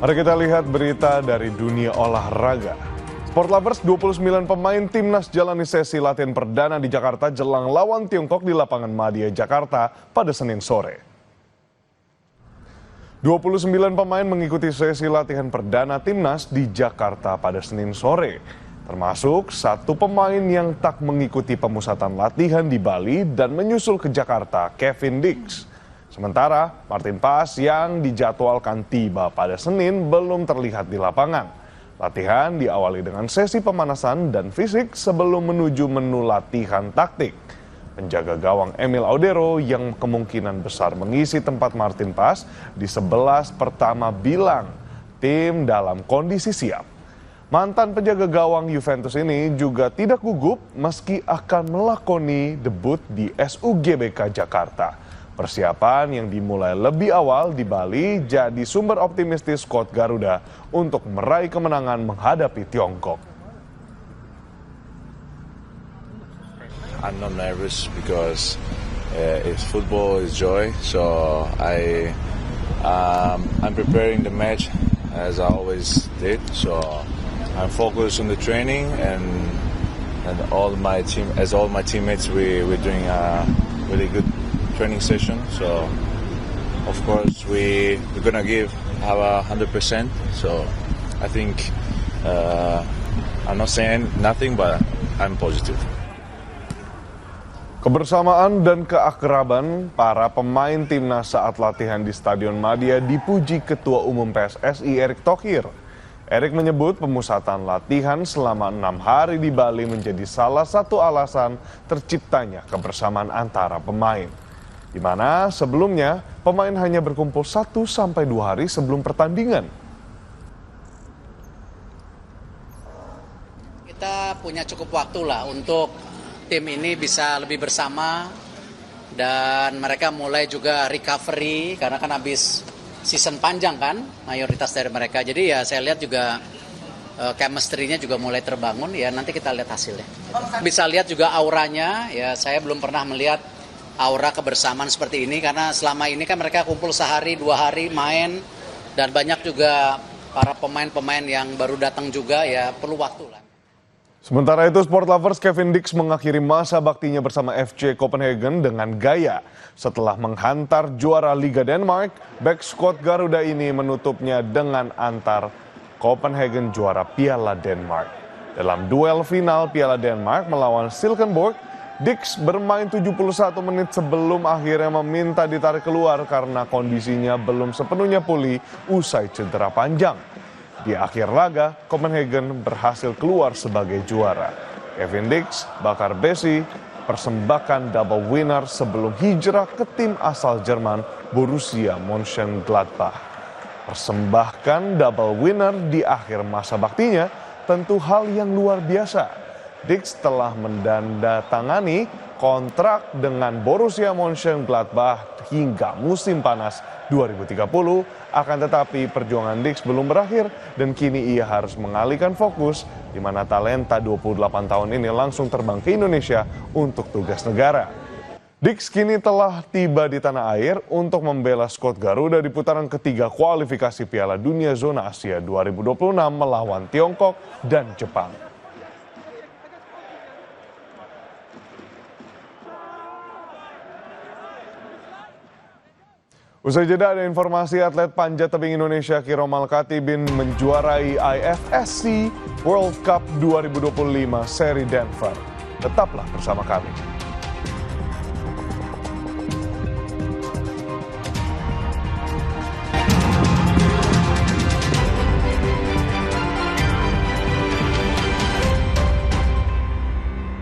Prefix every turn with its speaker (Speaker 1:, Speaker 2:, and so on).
Speaker 1: Mari kita lihat berita dari dunia olahraga. Sport Lovers, 29 pemain timnas jalani sesi latihan perdana di Jakarta jelang lawan Tiongkok di lapangan Madia, Jakarta pada Senin sore. 29 pemain mengikuti sesi latihan perdana timnas di Jakarta pada Senin sore. Termasuk satu pemain yang tak mengikuti pemusatan latihan di Bali dan menyusul ke Jakarta, Kevin Dix. Sementara Martin Paes yang dijadwalkan tiba pada Senin belum terlihat di lapangan. Latihan diawali dengan sesi pemanasan dan fisik sebelum menuju menu latihan taktik. Penjaga gawang Emil Audero yang kemungkinan besar mengisi tempat Martin Paes di 11 pertama bilang tim dalam kondisi siap. Mantan penjaga gawang Juventus ini juga tidak gugup meski akan melakoni debut di SUGBK Jakarta. Persiapan yang dimulai lebih awal di Bali jadi sumber optimistis skuad Garuda untuk meraih kemenangan menghadapi Tiongkok.
Speaker 2: I'm not nervous because it's football is joy, so I'm preparing the match as I always did. So I'm focused on the training and all my teammates we're doing a really good training session. So of course we're gonna give our 100%. So I think I'm not saying nothing, but I'm positive.
Speaker 1: Kebersamaan dan keakraban para pemain timnas saat latihan di Stadion Madia dipuji Ketua Umum PSSI Erick Thohir. Erick menyebut pemusatan latihan selama 6 hari di Bali menjadi salah satu alasan terciptanya kebersamaan antara pemain. Di mana sebelumnya pemain hanya berkumpul 1-2 hari sebelum pertandingan.
Speaker 3: Kita punya cukup waktu lah untuk tim ini bisa lebih bersama dan mereka mulai juga recovery karena kan habis season panjang kan mayoritas dari mereka. Jadi ya saya lihat juga chemistry-nya juga mulai terbangun, ya nanti kita lihat hasilnya. Bisa lihat juga auranya, ya saya belum pernah melihat aura kebersamaan seperti ini karena selama ini kan mereka kumpul sehari 2 hari main dan banyak juga para pemain-pemain yang baru datang juga, ya perlu waktu lah.
Speaker 1: Sementara itu, Sport Lovers Kevin Dix mengakhiri masa baktinya bersama FC Copenhagen dengan gaya. Setelah menghantar juara Liga Denmark, back squad Garuda ini menutupnya dengan antar Copenhagen juara Piala Denmark. Dalam duel final Piala Denmark melawan Silkeborg, Dix bermain 71 menit sebelum akhirnya meminta ditarik keluar karena kondisinya belum sepenuhnya pulih usai cedera panjang. Di akhir laga, Copenhagen berhasil keluar sebagai juara. Kevin Dix bakar besi, persembahkan double winner sebelum hijrah ke tim asal Jerman Borussia Mönchengladbach. Persembahkan double winner di akhir masa baktinya tentu hal yang luar biasa. Dix telah mendandatangani kontrak dengan Borussia Mönchengladbach hingga musim panas 2030, akan tetapi perjuangan Dix belum berakhir dan kini ia harus mengalihkan fokus di mana talenta 28 tahun ini langsung terbang ke Indonesia untuk tugas negara. Dix kini telah tiba di tanah air untuk membela skuad Garuda di putaran ketiga kualifikasi Piala Dunia Zona Asia 2026 melawan Tiongkok dan Jepang. Usai jeda ada informasi atlet panjat tebing Indonesia Kiromal Katibin menjuarai IFSC World Cup 2025 seri Denver. Tetaplah bersama kami.